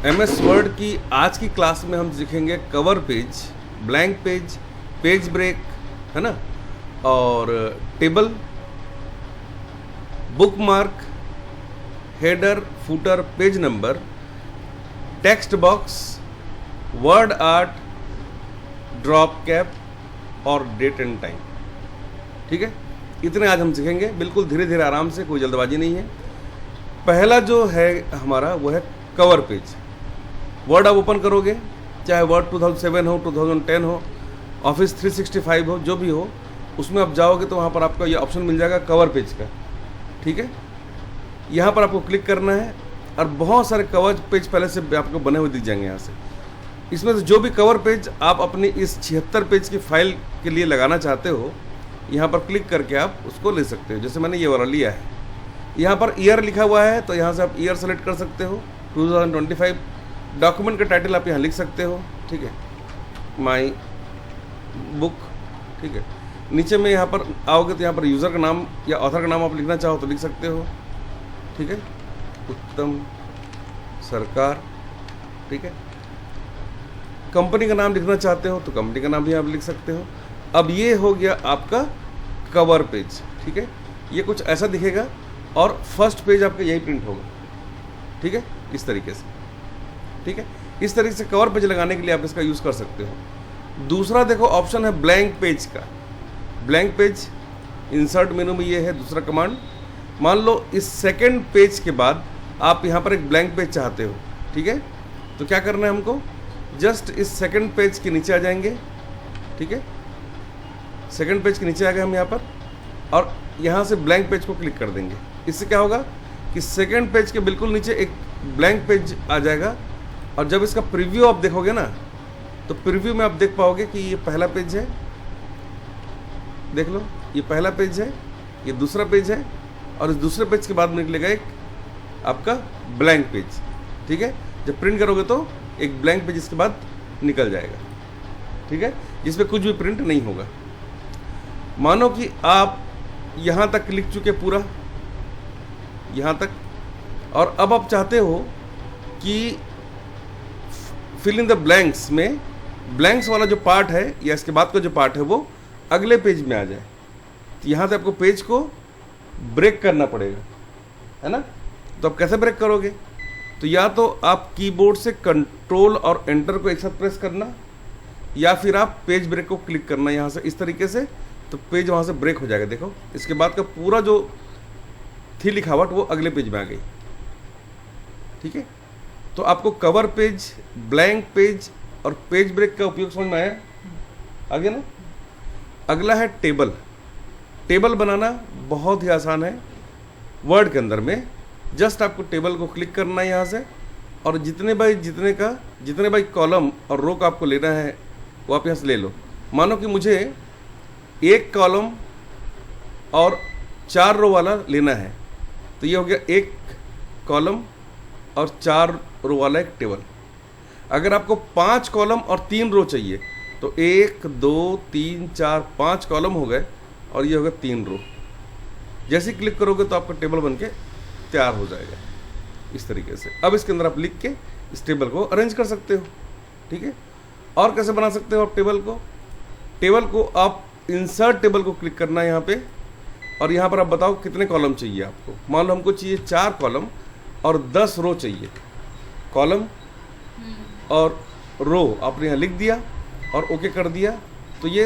MS word की आज की क्लास में हम सीखेंगे cover page, blank page, page break, है ना, और table, bookmark, header, footer, page number, text box, word art, drop cap और डेट एंड टाइम। ठीक है, इतने आज हम सीखेंगे, बिल्कुल धीरे धीरे आराम से, कोई जल्दबाजी नहीं है। पहला जो है हमारा वो है कवर पेज। वर्ड आप ओपन करोगे, चाहे वर्ड 2007 हो, 2010 हो, ऑफिस 365 हो, जो भी हो, उसमें आप जाओगे तो वहाँ पर आपको ये ऑप्शन मिल जाएगा कवर पेज का। ठीक है, यहाँ पर आपको क्लिक करना है और बहुत सारे कवर पेज पहले से आपको बने हुए दिख जाएंगे यहाँ से। इसमें से जो भी कवर पेज आप अपनी इस 76 पेज की फाइल के लिए लगाना चाहते हो, यहाँ पर क्लिक करके आप उसको ले सकते हो। जैसे मैंने ये वाला लिया है, यहाँ पर ईयर लिखा हुआ है तो यहाँ से आप ईयर सेलेक्ट कर सकते हो, 2025। डॉक्यूमेंट का टाइटल आप यहाँ लिख सकते हो, ठीक है, माई बुक। ठीक है, नीचे में यहाँ पर आओगे तो यहाँ पर यूज़र का नाम या ऑथर का नाम आप लिखना चाहो तो लिख सकते हो। ठीक है, उत्तम सरकार। ठीक है, कंपनी का नाम लिखना चाहते हो तो कंपनी का नाम भी आप लिख सकते हो। अब ये हो गया आपका कवर पेज। ठीक है, ये कुछ ऐसा दिखेगा और फर्स्ट पेज आपका यही प्रिंट होगा। ठीक है, इस तरीके से। ठीक है, इस तरीके से कवर पेज लगाने के लिए आप इसका यूज़ कर सकते हो। दूसरा देखो ऑप्शन है ब्लैंक पेज का। ब्लैंक पेज इंसर्ट मेनू में ये है दूसरा कमांड। मान लो इस सेकंड पेज के बाद आप यहाँ पर एक ब्लैंक पेज चाहते हो। ठीक है, तो क्या करना है हमको, जस्ट इस सेकंड पेज के नीचे आ जाएंगे। ठीक है, सेकंड पेज के नीचे आ गए हम यहाँ पर और यहाँ से ब्लैंक पेज को क्लिक कर देंगे। इससे क्या होगा कि सेकंड पेज के बिल्कुल नीचे एक ब्लैंक पेज आ जाएगा और जब इसका प्रीव्यू आप देखोगे ना तो प्रीव्यू में आप देख पाओगे कि ये पहला पेज है, देख लो, ये पहला पेज है, ये दूसरा पेज है और इस दूसरे पेज के बाद में निकलेगा एक आपका ब्लैंक पेज। ठीक है, जब प्रिंट करोगे तो एक ब्लैंक पेज इसके बाद निकल जाएगा। ठीक है, जिसमें कुछ भी प्रिंट नहीं होगा। मानो कि आप यहाँ तक लिख चुके पूरा, यहाँ तक, और अब आप चाहते हो कि फिल इन द ब्लैंक्स में ब्लैंक्स वाला जो पार्ट है या इसके बाद का जो पार्ट है वो अगले पेज में आ जाए। तो यहाँ से आपको पेज को ब्रेक करना पड़ेगा, है ना। तो आप कैसे ब्रेक करोगे, तो या तो आप कीबोर्ड से कंट्रोल और एंटर को एक साथ प्रेस करना या फिर आप पेज ब्रेक को क्लिक करना यहाँ से इस तरीके से, तो पेज वहाँ से ब्रेक हो जाएगा। देखो, इसके बाद का पूरा जो थी लिखावट वो अगले पेज में आ गई। ठीक है, तो आपको कवर पेज, ब्लैंक पेज और पेज ब्रेक का उपयोग समझ में आया? आगे ना, अगला है टेबल। टेबल बनाना बहुत ही आसान है। वर्ड के अंदर में जस्ट आपको टेबल को क्लिक करना है यहाँ से और जितने बाई कॉलम और रो का आपको लेना है वो आप यहाँ से ले लो। मानो कि मुझे एक कॉलम और 4 रो वाला लेना है, तो ये हो गया एक कॉलम और 4 रो वाला एक टेबल। अगर आपको 5 कॉलम और 3 रो चाहिए तो 1 2 3 4 5 कॉलम हो गए और ये हो गया 3 रो। जैसे ही क्लिक करोगे तो आपका टेबल बनके तैयार हो जाएगा इस तरीके से। अब इसके अंदर आप लिख के इस टेबल को अरेंज कर सकते हो। ठीक है, और कैसे बना सकते हो आप टेबल को, टेबल को आप इंसर्ट टेबल को क्लिक करना है यहाँ पे और यहाँ पर आप बताओ कितने कॉलम चाहिए आपको। मान लो हमको चाहिए 4 कॉलम और 10 रो चाहिए। कॉलम और रो आपने यहाँ लिख दिया और ओके कर दिया, तो ये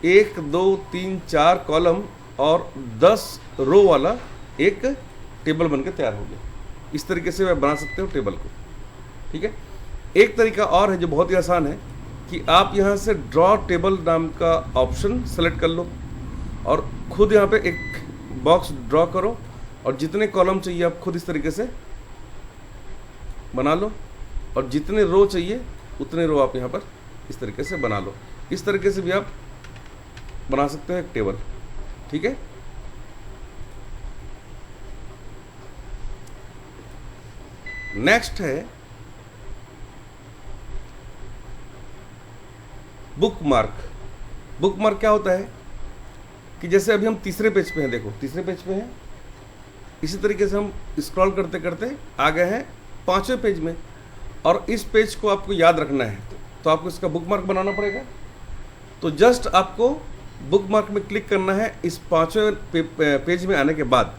1 2 3 4 कॉलम और 10 रो वाला एक टेबल बनकर तैयार हो गया। इस तरीके से आप बना सकते हो टेबल को। ठीक है, एक तरीका और है जो बहुत ही आसान है कि आप यहाँ से ड्रॉ टेबल नाम का ऑप्शन सेलेक्ट कर लो और खुद यहाँ पे एक बॉक्स ड्रॉ करो और जितने कॉलम चाहिए आप खुद इस तरीके से बना लो और जितने रो चाहिए उतने रो आप यहाँ पर इस तरीके से बना लो। इस तरीके से भी आप बना सकते हो एक टेबल। ठीक है, नेक्स्ट है बुक मार्क। बुक मार्क क्या होता है कि जैसे अभी हम तीसरे पेज पे हैं, देखो तीसरे पेज पे हैं, इसी तरीके से हम स्क्रॉल करते करते आ गए हैं 5वें पेज में और इस पेज को आपको याद रखना है तो आपको इसका बुक मार्क बनाना पड़ेगा। तो जस्ट आपको बुक मार्क में क्लिक करना है इस पांचवें पेज में आने के बाद,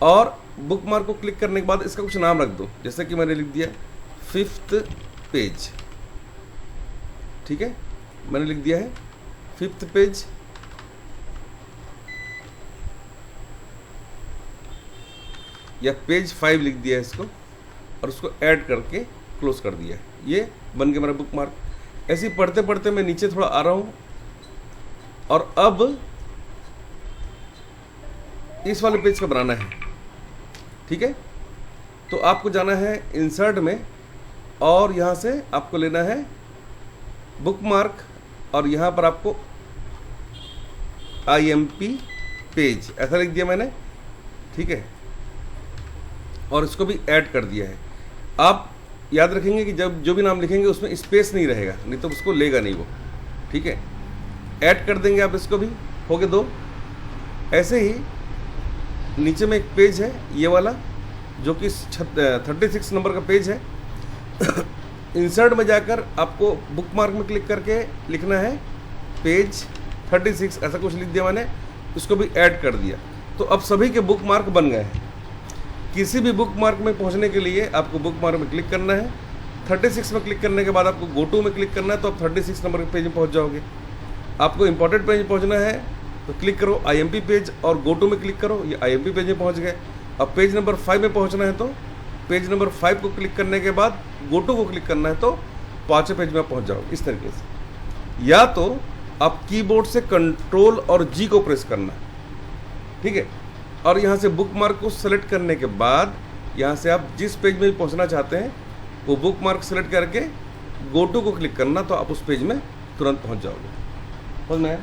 और बुक मार्क को क्लिक करने के बाद इसका कुछ नाम रख दो, जैसे कि मैंने लिख दिया 5th पेज। ठीक है, मैंने लिख दिया है 5th पेज। या पेज 5 लिख दिया है इसको, और उसको ऐड करके क्लोज कर दिया है। ये बन गया मेरा बुक मार्क। ऐसे ही पढ़ते पढ़ते मैं नीचे थोड़ा आ रहा हूँ, और अब इस वाले पेज का बनाना है। ठीक है, तो आपको जाना है इंसर्ट में, और यहाँ से आपको लेना है बुक मार्क, और यहाँ पर आपको IMP पेज ऐसा लिख दिया मैंने। ठीक है, और इसको भी ऐड कर दिया है। आप याद रखेंगे कि जब जो भी नाम लिखेंगे उसमें स्पेस नहीं रहेगा, नहीं तो उसको लेगा नहीं वो। ठीक है, ऐड कर देंगे आप इसको भी, हो गए 2। ऐसे ही नीचे में एक पेज है ये वाला, जो कि 36 नंबर का पेज है। इंसर्ट में जाकर आपको बुक मार्क में क्लिक करके लिखना है पेज 36, ऐसा कुछ लिख दिया मैंने, उसको भी ऐड कर दिया। तो अब सभी के बुक मार्क बन गए हैं। किसी भी बुक मार्क में पहुंचने के लिए आपको बुक मार्क में क्लिक करना है। 36 में क्लिक करने के बाद आपको गो टू में क्लिक करना है, तो आप 36 नंबर के पेज में पहुंच जाओगे। आपको इंपॉर्टेंट पेज में पहुंचना है तो क्लिक करो IMP पेज, और गो टू में क्लिक करो, ये IMP पेज में पहुंच गए। अब पेज नंबर 5 में पहुंचना है तो पेज नंबर 5 को क्लिक करने के बाद गो टू को क्लिक करना है, तो 5वें पेज में आप पहुंच जाओगे। इस तरीके से, या तो आप कीबोर्ड से कंट्रोल और G को प्रेस करना। ठीक है, और यहाँ से बुक मार्क को सेलेक्ट करने के बाद यहाँ से आप जिस पेज में पहुँचना चाहते हैं वो बुक मार्क सेलेक्ट करके गो टू को क्लिक करना, तो आप उस पेज में तुरंत पहुँच जाओगे। समझ में आया?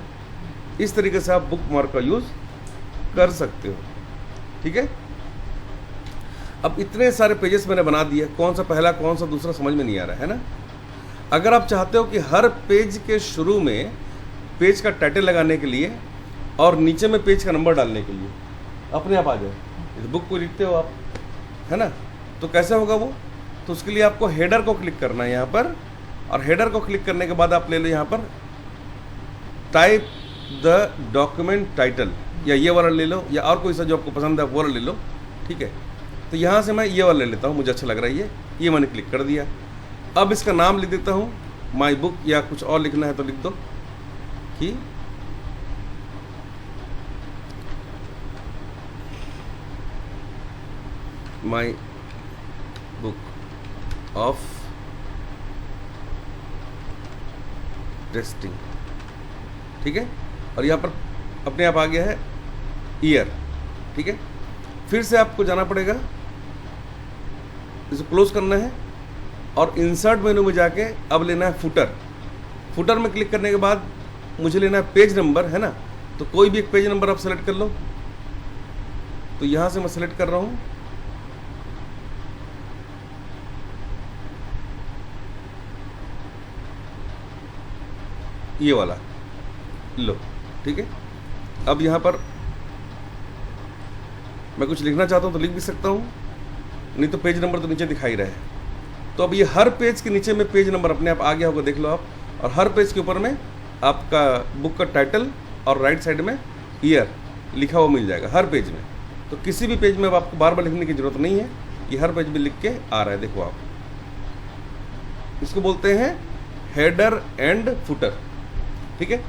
इस तरीके से आप बुक मार्क का यूज़ कर सकते हो। ठीक है, अब इतने सारे पेजेस मैंने बना दिए, कौन सा पहला कौन सा दूसरा समझ में नहीं आ रहा है ना। अगर आप चाहते हो कि हर पेज के शुरू में पेज का टाइटल लगाने के लिए और नीचे में पेज का नंबर डालने के लिए अपने आप आ जाए, इस बुक को लिखते हो आप, है ना, तो कैसे होगा वो? तो उसके लिए आपको हेडर को क्लिक करना है यहाँ पर, और हेडर को क्लिक करने के बाद आप ले लो यहाँ पर टाइप द डॉक्यूमेंट टाइटल, या ये वाला ले लो, या और कोई सा जो आपको पसंद है वो वाला ले लो। ठीक है, तो यहाँ से मैं ये वाला ले लेता हूँ, मुझे अच्छा लग रहा है ये मैंने क्लिक कर दिया। अब इसका नाम लिख देता हूँ माई बुक, या कुछ और लिखना है तो लिख दो कि माई बुक ऑफ टेस्टिंग। ठीक है, और यहाँ पर अपने आप आ गया है ईयर। ठीक है, फिर से आपको जाना पड़ेगा, इसे क्लोज करना है, और इंसर्ट मेनू में जाके अब लेना है फुटर। फुटर में क्लिक करने के बाद मुझे लेना है पेज नंबर, है ना, तो कोई भी एक पेज नंबर आप सेलेक्ट कर लो। तो यहाँ से मैं सेलेक्ट कर रहा हूँ ये वाला, लो। ठीक है, अब यहाँ पर मैं कुछ लिखना चाहता हूँ तो लिख भी सकता हूँ, नहीं तो पेज नंबर तो नीचे दिखाई रहा है। तो अब ये हर पेज के नीचे में पेज नंबर अपने आप आ गया होगा, देख लो आप, और हर पेज के ऊपर में आपका बुक का टाइटल और राइट साइड में ईयर लिखा हुआ मिल जाएगा हर पेज में। तो किसी भी पेज में अब आपको बार बार लिखने की जरूरत नहीं है, ये हर पेज में लिख के आ रहा है, देखो आप। इसको बोलते हैं हेडर एंड फुटर। ठीक है,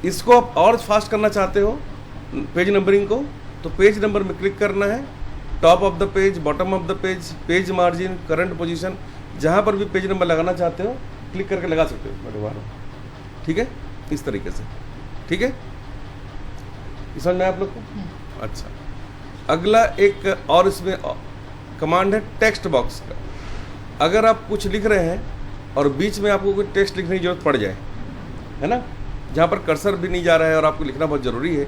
इसको आप और फास्ट करना चाहते हो पेज नंबरिंग को, तो पेज नंबर में क्लिक करना है, top of the page, bottom of the page, page margin, current position, जहाँ पर भी पेज नंबर लगाना चाहते हो क्लिक करके लगा सकते हो मैं दोबारा। ठीक है, इस तरीके से। ठीक है, समझ में आप लोग को? अच्छा, अगला एक और इसमें कमांड है टेक्स्ट बॉक्स का। अगर आप कुछ लिख रहे हैं और बीच में आपको कोई टेक्स्ट लिखने की जरूरत पड़ जाए, है ना, जहाँ पर कर्सर भी नहीं जा रहा है और आपको लिखना बहुत ज़रूरी है,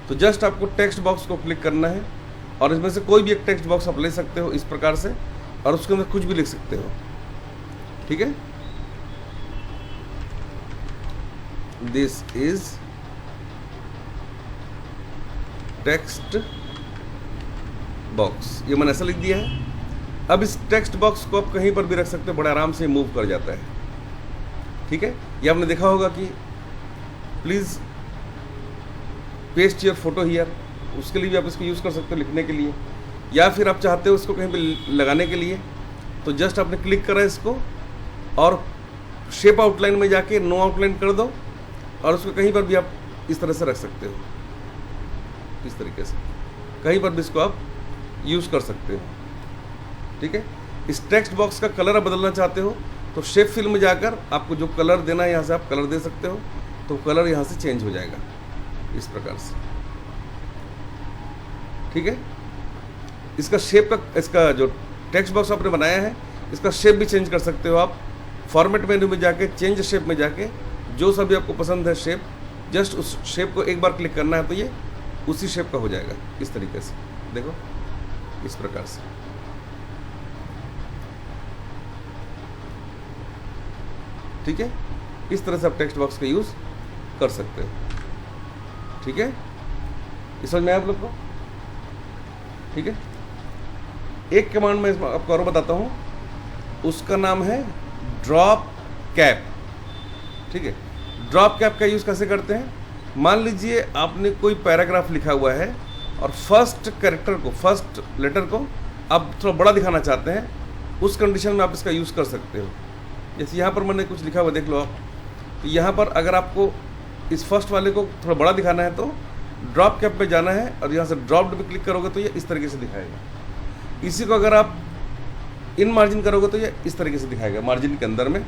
तो जस्ट आपको टेक्स्ट बॉक्स को क्लिक करना है, और इसमें से कोई भी एक टेक्स्ट बॉक्स आप ले सकते हो इस प्रकार से, और उसके अंदर कुछ भी लिख सकते हो। ठीक है, दिस इज टेक्स्ट बॉक्स, ये मैंने ऐसा लिख दिया है। अब इस टेक्स्ट बॉक्स को आप कहीं पर भी रख सकते हो, बड़े आराम से मूव कर जाता है। ठीक है, ये आपने देखा होगा कि please paste your photo here, उसके लिए भी आप इसको यूज़ कर सकते हो लिखने के लिए, या फिर आप चाहते हो इसको कहीं पे लगाने के लिए तो जस्ट आपने क्लिक करा इसको और शेप आउटलाइन में जाके नो आउटलाइन कर दो और उसको कहीं पर भी आप इस तरह से रख सकते हो। इस तरीके से कहीं पर भी इसको आप यूज़ कर सकते हो। ठीक है, इस टेक्स्ट बॉक्स का कलर आप बदलना चाहते हो तो शेप फिल में जाकर आपको जो कलर देना है यहाँ से आप कलर दे सकते हो, तो कलर यहाँ से चेंज हो जाएगा इस प्रकार से। ठीक है, इसका शेप का, इसका जो टेक्स्ट बॉक्स आपने बनाया है इसका शेप भी चेंज कर सकते हो आप। फॉर्मेट मेन्यू में जाके चेंज शेप में जाके जो सा भी आपको पसंद है शेप, जस्ट उस शेप को एक बार क्लिक करना है तो ये उसी शेप का हो जाएगा इस तरीके से। देखो इस प्रकार से। ठीक है, इस तरह से आप टेक्स्ट बॉक्स का यूज़ कर सकते हो। ठीक है, इस समझ में आया आप लोग को? ठीक है, एक कमांड मैं आपको और बताता हूँ, उसका नाम है ड्रॉप कैप। ठीक है, ड्रॉप कैप का यूज़ कैसे करते हैं? मान लीजिए आपने कोई पैराग्राफ लिखा हुआ है और फर्स्ट कैरेक्टर को, फर्स्ट लेटर को आप थोड़ा बड़ा दिखाना चाहते हैं, उस कंडीशन में आप इसका यूज़ कर सकते हो। जैसे यहाँ पर मैंने कुछ लिखा हुआ देख लो आप, तो यहाँ पर अगर आपको इस फर्स्ट वाले को थोड़ा बड़ा दिखाना है तो ड्रॉप कैप में जाना है और यहाँ से ड्रॉप्ड पे क्लिक करोगे तो ये इस तरीके से दिखाएगा। इसी को अगर आप इन मार्जिन करोगे तो ये इस तरीके से दिखाएगा मार्जिन के अंदर में,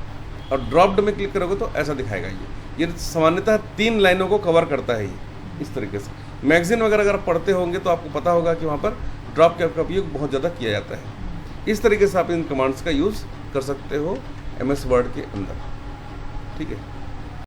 और ड्रॉप्ड में क्लिक करोगे तो ऐसा दिखाएगा। ये सामान्यतः 3 लाइनों को कवर करता है ये इस तरीके से। मैगजीन वगैरह अगर आप पढ़ते होंगे तो आपको पता होगा कि वहाँ पर ड्रॉप कैप का उपयोग बहुत ज़्यादा किया जाता है। इस तरीके से आप इन कमांड्स का यूज़ कर सकते हो MS वर्ड के अंदर। ठीक है।